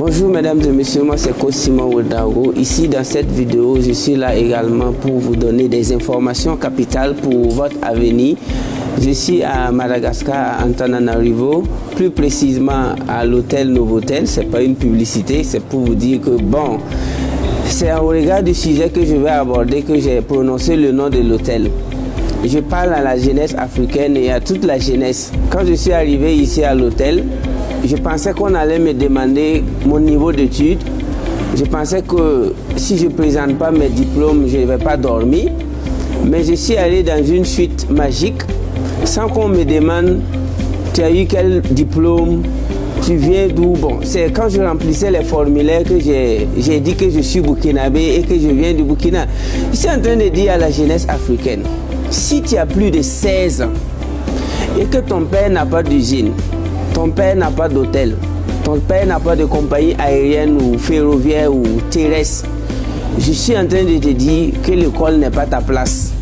Bonjour mesdames et messieurs, moi c'est Coach Simon Ouedraogo. Ici dans cette vidéo, je suis là également pour vous donner des informations capitales pour votre avenir. Je suis à Madagascar, à Antananarivo, plus précisément à l'hôtel Novotel. C'est pas une publicité, c'est pour vous dire que bon, c'est au regard du sujet que je vais aborder que j'ai prononcé le nom de l'hôtel. Je parle à la jeunesse africaine et à toute la jeunesse. Quand je suis arrivé ici à l'hôtel, je pensais qu'on allait me demander mon niveau d'études. Je pensais que si je ne présente pas mes diplômes, je ne vais pas dormir. Mais je suis allé dans une suite magique sans qu'on me demande tu as eu quel diplôme, tu viens d'où. Bon, c'est quand je remplissais les formulaires que j'ai dit que je suis burkinabé et que je viens du Burkina. Je suis en train de dire à la jeunesse africaine, si tu as plus de 16 ans et que ton père n'a pas d'usine, ton père n'a pas d'hôtel, ton père n'a pas de compagnie aérienne ou ferroviaire ou terrestre, je suis en train de te dire que l'école n'est pas ta place.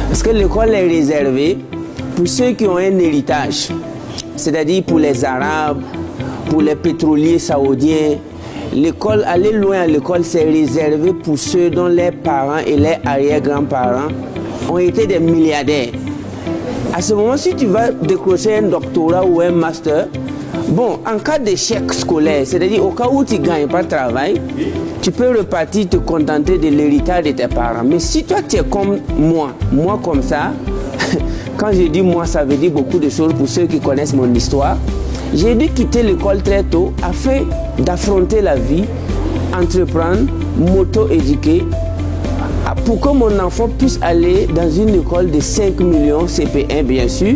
Parce que l'école est réservée pour ceux qui ont un héritage, c'est-à-dire pour les Arabes, pour les pétroliers saoudiens. L'école, aller loin à l'école, c'est réservé pour ceux dont les parents et les arrière-grands-parents ont été des milliardaires. À ce moment, si tu vas décrocher un doctorat ou un master, bon, en cas d'échec scolaire, c'est-à-dire au cas où tu ne gagnes pas de travail, tu peux repartir te contenter de l'héritage de tes parents. Mais si toi tu es comme moi comme ça, quand je dis moi, ça veut dire beaucoup de choses pour ceux qui connaissent mon histoire. J'ai dû quitter l'école très tôt afin d'affronter la vie, entreprendre, m'auto-éduquer, pour que mon enfant puisse aller dans une école de 5 millions CP1 bien sûr.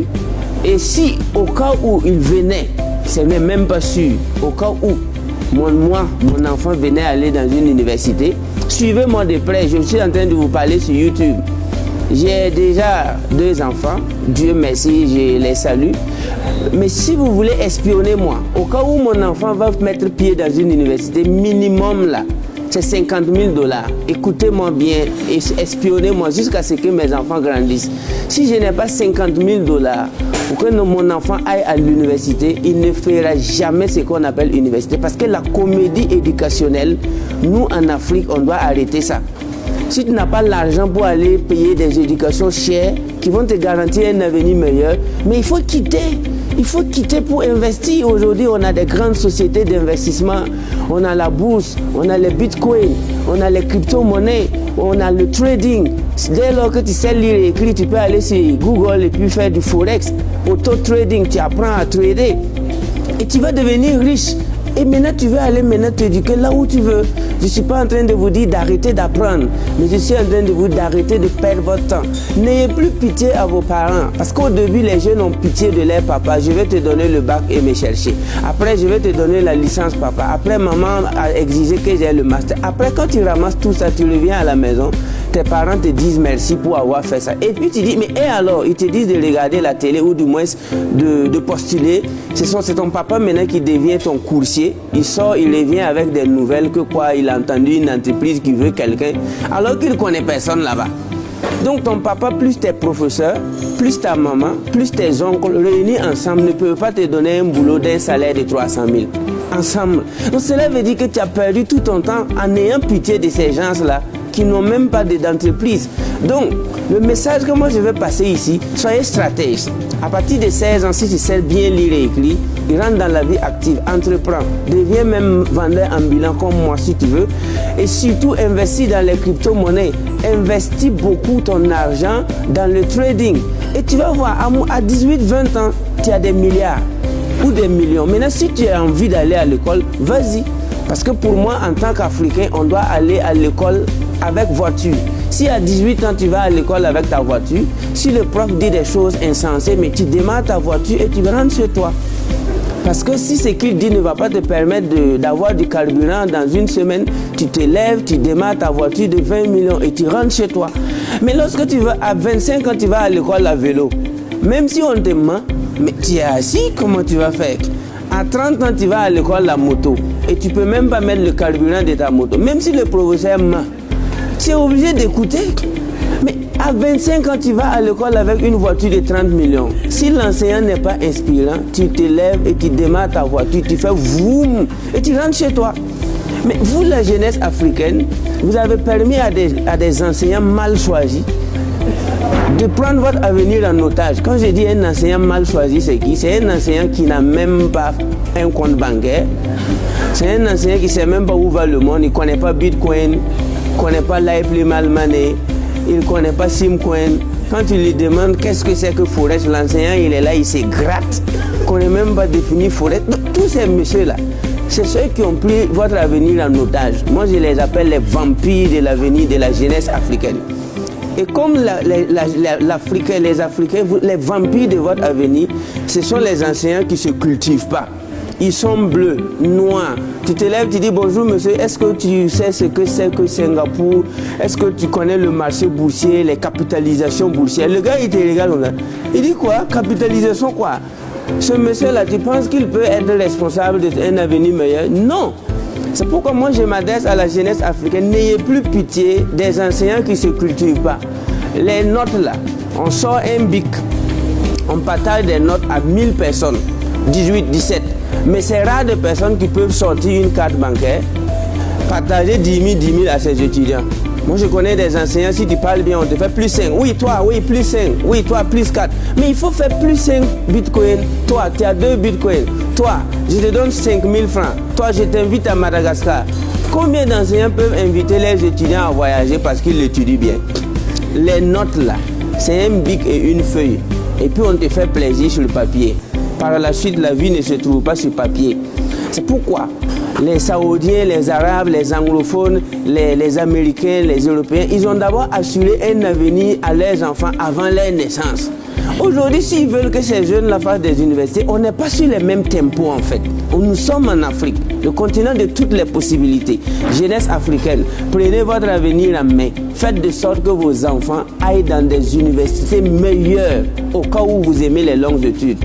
Et si au cas où il venait, ce n'est même pas sûr, au cas où mon enfant venait aller dans une université, suivez-moi de près, je suis en train de vous parler sur YouTube. J'ai déjà 2 enfants, Dieu merci, je les salue. Mais si vous voulez espionner moi, au cas où mon enfant va mettre pied dans une université, minimum là, c'est 50 000 $. Écoutez-moi bien et espionnez-moi jusqu'à ce que mes enfants grandissent. Si je n'ai pas 50 000 $ pour que mon enfant aille à l'université, il ne fera jamais ce qu'on appelle université. Parce que la comédie éducationnelle, nous en Afrique, on doit arrêter ça. Si tu n'as pas l'argent pour aller payer des éducations chères qui vont te garantir un avenir meilleur, mais il faut quitter. Il faut quitter pour investir. Aujourd'hui, on a des grandes sociétés d'investissement. On a la bourse, on a les bitcoins, on a les crypto-monnaies, on a le trading. Dès lors que tu sais lire et écrire, tu peux aller sur Google et puis faire du forex, auto-trading, tu apprends à trader et tu vas devenir riche. Et maintenant, tu veux aller t'éduquer là où tu veux. Je ne suis pas en train de vous dire d'arrêter d'apprendre, mais je suis en train de vous dire d'arrêter de perdre votre temps. N'ayez plus pitié à vos parents, parce qu'au début, les jeunes ont pitié de leur papa. Je vais te donner le bac et me chercher. Après, je vais te donner la licence papa. Après, maman a exigé que j'ai le master. Après, quand tu ramasses tout ça, tu reviens à la maison. Tes parents te disent merci pour avoir fait ça. Et puis tu dis, mais et alors? Ils te disent de regarder la télé ou du moins de postuler. C'est ton papa maintenant qui devient ton coursier. Il sort, il revient avec des nouvelles que quoi, il a entendu une entreprise qui veut quelqu'un, alors qu'il ne connaît personne là-bas. Donc ton papa plus tes professeurs, plus ta maman, plus tes oncles réunis ensemble ne peuvent pas te donner un boulot d'un salaire de 300 000. Ensemble. Donc cela veut dire que tu as perdu tout ton temps en ayant pitié de ces gens-là qui n'ont même pas d'entreprise. Donc, le message que moi je vais passer ici, soyez stratège. À partir de 16 ans, si tu sais bien lire et écrire, il rentre dans la vie active, entreprend, deviens même vendeur ambulant comme moi si tu veux. Et surtout, investis dans les crypto-monnaies. Investis beaucoup ton argent dans le trading. Et tu vas voir, à 18-20 ans, tu as des milliards ou des millions. Maintenant, si tu as envie d'aller à l'école, vas-y. Parce que pour moi, en tant qu'Africain, on doit aller à l'école avec voiture. Si à 18 ans, tu vas à l'école avec ta voiture, si le prof dit des choses insensées, mais tu démarres ta voiture et tu rentres chez toi. Parce que si ce qu'il dit ne va pas te permettre d'avoir du carburant dans une semaine, tu te lèves, tu démarres ta voiture de 20 millions et tu rentres chez toi. Mais lorsque tu vas à 25 ans, tu vas à l'école à vélo. Même si on te ment, mais tu es assis, comment tu vas faire? À 30 ans, tu vas à l'école à moto et tu ne peux même pas mettre le carburant de ta moto. Même si le professeur ment, tu es obligé d'écouter. Mais À 25 ans, tu vas à l'école avec une voiture de 30 millions. Si l'enseignant n'est pas inspirant, tu te lèves et tu démarres ta voiture, tu fais vroom et tu rentres chez toi. Mais vous, la jeunesse africaine, vous avez permis à des enseignants mal choisis de prendre votre avenir en otage. Quand je dis un enseignant mal choisi, c'est qui? C'est un enseignant qui n'a même pas un compte bancaire. C'est un enseignant qui ne sait même pas où va le monde. Il ne connaît pas Bitcoin, il ne connaît pas Live Mal Money, il ne connaît pas Simcoin. Quand tu lui demandes qu'est-ce que c'est que Forex, l'enseignant il est là, il se gratte. Il ne connaît même pas définir Forex. Donc, tous ces messieurs-là, c'est ceux qui ont pris votre avenir en otage. Moi, je les appelle les vampires de l'avenir de la jeunesse africaine. Et comme les Africains, les vampires de votre avenir, ce sont les enseignants qui ne se cultivent pas. Ils sont bleus, noirs. Tu te lèves, tu dis bonjour monsieur, est-ce que tu sais ce que c'est que Singapour? Est-ce que tu connais le marché boursier, les capitalisations boursières? Le gars, il te regarde comme ça. Il dit quoi? Capitalisation quoi? Ce monsieur-là, tu penses qu'il peut être responsable d'un avenir meilleur? Non. C'est pourquoi moi je m'adresse à la jeunesse africaine. N'ayez plus pitié des enseignants qui ne se cultivent pas. Les notes là, on sort un bic, on partage des notes à 1000 personnes, 18, 17. Mais c'est rare de personnes qui peuvent sortir une carte bancaire, partager 10 000 à ses étudiants. Moi je connais des enseignants, si tu parles bien, on te fait plus 5. Oui, toi, oui, plus 5. Oui, toi, plus 4. Mais il faut faire plus 5 bitcoins. Toi, tu as 2 bitcoins. Toi, je te donne 5 000 francs. Toi, je t'invite à Madagascar. Combien d'enseignants peuvent inviter leurs étudiants à voyager parce qu'ils étudient bien? Les notes là, c'est un bic et une feuille. Et puis on te fait plaisir sur le papier. Par la suite, la vie ne se trouve pas sur papier. C'est pourquoi les Saoudiens, les Arabes, les anglophones, les Américains, les Européens, ils ont d'abord assuré un avenir à leurs enfants avant leur naissance. Aujourd'hui, s'ils veulent que ces jeunes-là fassent des universités, on n'est pas sur les mêmes tempos en fait. Nous sommes en Afrique, le continent de toutes les possibilités. Jeunesse africaine, prenez votre avenir en main. Faites de sorte que vos enfants aillent dans des universités meilleures au cas où vous aimez les longues études.